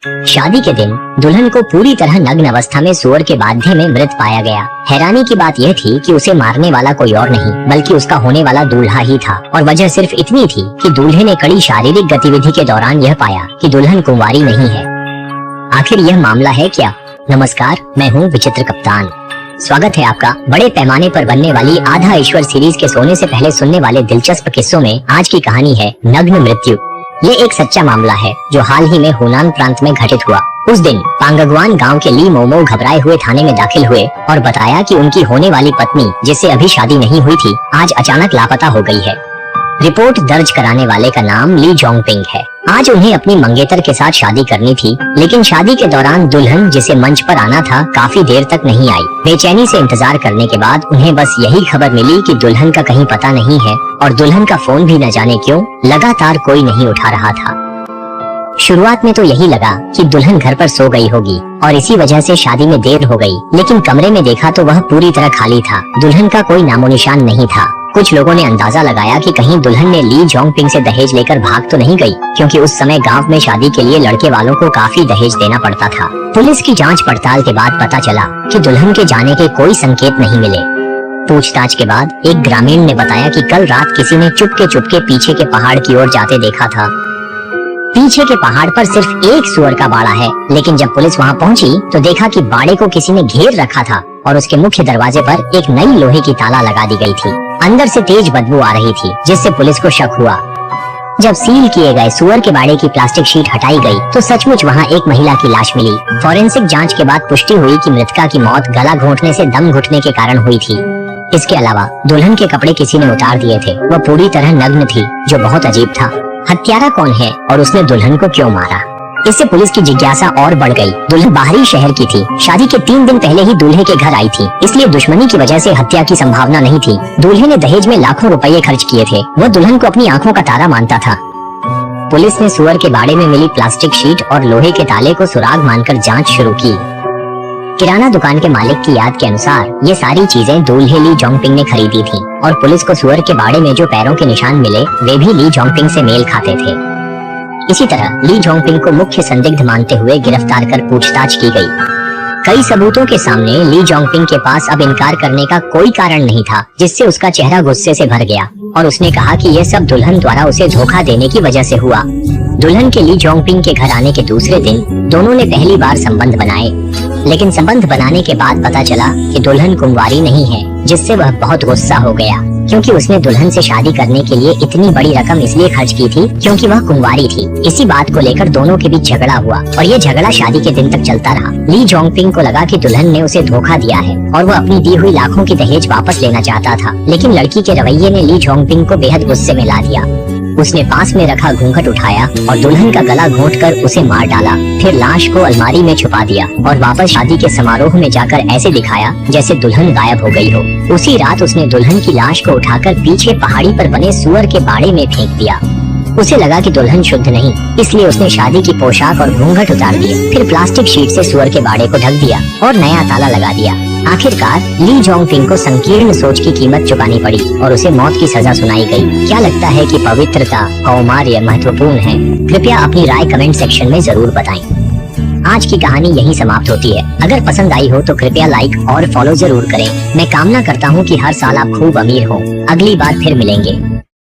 शादी के दिन दुल्हन को पूरी तरह नग्न अवस्था में सुअर के बाध्ये में मृत पाया गया। हैरानी की बात यह थी कि उसे मारने वाला कोई और नहीं बल्कि उसका होने वाला दूल्हा ही था, और वजह सिर्फ इतनी थी कि दूल्हे ने कड़ी शारीरिक गतिविधि के दौरान यह पाया कि दुल्हन कुंवारी नहीं है। आखिर यह मामला है क्या? नमस्कार, मैं हूँ विचित्र कप्तान। स्वागत है आपका बड़े पैमाने पर बनने वाली आधा ईश्वर सीरीज के सोने से पहले सुनने वाले दिलचस्प किस्सों में। आज की कहानी है नग्न मृत्यु। ये एक सच्चा मामला है जो हाल ही में हुनान प्रांत में घटित हुआ। उस दिन पांगगवान गांव के ली मोमो घबराए हुए थाने में दाखिल हुए और बताया कि उनकी होने वाली पत्नी, जिससे अभी शादी नहीं हुई थी, आज अचानक लापता हो गई है। रिपोर्ट दर्ज कराने वाले का नाम ली जोंगपिंग है। आज उन्हें अपनी मंगेतर के साथ शादी करनी थी, लेकिन शादी के दौरान दुल्हन, जिसे मंच पर आना था, काफी देर तक नहीं आई। बेचैनी से इंतजार करने के बाद उन्हें बस यही खबर मिली कि दुल्हन का कहीं पता नहीं है, और दुल्हन का फोन भी न जाने क्यों लगातार कोई नहीं उठा रहा था। शुरुआत में तो यही लगा कि दुल्हन घर पर सो गई होगी और इसी वजह से शादी में देर हो गई, लेकिन कमरे में देखा तो वह पूरी तरह खाली था। दुल्हन का कोई नामो निशान नहीं था। कुछ लोगों ने अंदाजा लगाया कि कहीं दुल्हन ने ली जोंगपिंग से दहेज लेकर भाग तो नहीं गई, क्योंकि उस समय गांव में शादी के लिए लड़के वालों को काफी दहेज देना पड़ता था। पुलिस की जांच पड़ताल के बाद पता चला कि दुल्हन के जाने के कोई संकेत नहीं मिले। पूछताछ के बाद एक ग्रामीण ने बताया कि कल रात किसी ने चुपके पीछे के पहाड़ की ओर जाते देखा था। पीछे के पहाड़ पर सिर्फ एक सुअर का बाड़ा है, लेकिन जब पुलिस वहां पहुंची तो देखा कि बाड़े को किसी ने घेर रखा था और उसके मुख्य दरवाजे पर एक नई लोहे की ताला लगा दी गई थी। अंदर से तेज बदबू आ रही थी, जिससे पुलिस को शक हुआ। जब सील किए गए सुअर के बाड़े की प्लास्टिक शीट हटाई गई तो सचमुच वहां एक महिला की लाश मिली। फॉरेंसिक जांच के बाद पुष्टि हुई कि मृतका की मौत गला घोंटने से दम घुटने के कारण हुई थी। इसके अलावा दुल्हन के कपड़े किसी ने उतार दिए थे। वह पूरी तरह नग्न थी, जो बहुत अजीब था। हत्यारा कौन है और उसने दुल्हन को क्यों मारा? इससे पुलिस की जिज्ञासा और बढ़ गई। दुल्हन बाहरी शहर की थी। शादी के 3 दिन पहले ही दूल्हे के घर आई थी, इसलिए दुश्मनी की वजह से हत्या की संभावना नहीं थी। दूल्हे ने दहेज में लाखों रुपए खर्च किए थे। वह दुल्हन को अपनी आंखों का तारा मानता था। पुलिस ने सुअर के बाड़े में मिली प्लास्टिक शीट और लोहे के ताले को सुराग मानकर जांच शुरू की। किराना दुकान के मालिक की याद के अनुसार ये सारी चीजें दूल्हे ली जोंगपिंग ने खरीदी थी, और पुलिस को सुअर के बाड़े में जो पैरों के निशान मिले वे भी ली जोंगपिंग से मेल खाते थे। इसी तरह ली जोंगपिंग को मुख्य संदिग्ध मानते हुए गिरफ्तार कर पूछताछ की गई। कई सबूतों के सामने ली जोंगपिंग के पास अब इनकार करने का कोई कारण नहीं था, जिससे उसका चेहरा गुस्से से भर गया और उसने कहा कि यह सब दुल्हन द्वारा उसे धोखा देने की वजह से हुआ। दुल्हन के ली जोंगपिंग के घर आने के दूसरे दिन दोनों ने पहली बार संबंध बनाए, लेकिन संबंध बनाने के बाद पता चला कि दुल्हन कुंवारी नहीं है, जिससे वह बहुत गुस्सा हो गया, क्योंकि उसने दुल्हन से शादी करने के लिए इतनी बड़ी रकम इसलिए खर्च की थी क्योंकि वह कुंवारी थी। इसी बात को लेकर दोनों के बीच झगड़ा हुआ और ये झगड़ा शादी के दिन तक चलता रहा। ली जोंगपिंग को लगा कि दुल्हन ने उसे धोखा दिया है और वह अपनी दी हुई लाखों की दहेज वापस लेना चाहता था, लेकिन लड़की के रवैये ने ली जोंगपिंग को बेहद गुस्से में ला दिया। उसने पास में रखा घूंघट उठाया और दुल्हन का गला घोंटकर उसे मार डाला। फिर लाश को अलमारी में छुपा दिया और वापस शादी के समारोह में जाकर ऐसे दिखाया जैसे दुल्हन गायब हो गई हो। उसी रात उसने दुल्हन की लाश को उठाकर पीछे पहाड़ी पर बने सुअर के बाड़े में फेंक दिया। उसे लगा कि दुल्हन शुद्ध नहीं, इसलिए उसने शादी की पोशाक और घूंघट उतार दिए। फिर प्लास्टिक शीट से सुअर के बाड़े को ढक दिया और नया ताला लगा दिया। आखिरकार ली जोंगपिंग को संकीर्ण सोच की कीमत चुकानी पड़ी और उसे मौत की सजा सुनाई गई। क्या लगता है कि पवित्रता, कौमार्य महत्वपूर्ण है? कृपया अपनी राय कमेंट सेक्शन में जरूर बताएं। आज की कहानी यहीं समाप्त होती है। अगर पसंद आई हो तो कृपया लाइक और फॉलो जरूर करें। मैं कामना करता हूँ कि हर साल आप खूब अमीर हो। अगली बार फिर मिलेंगे।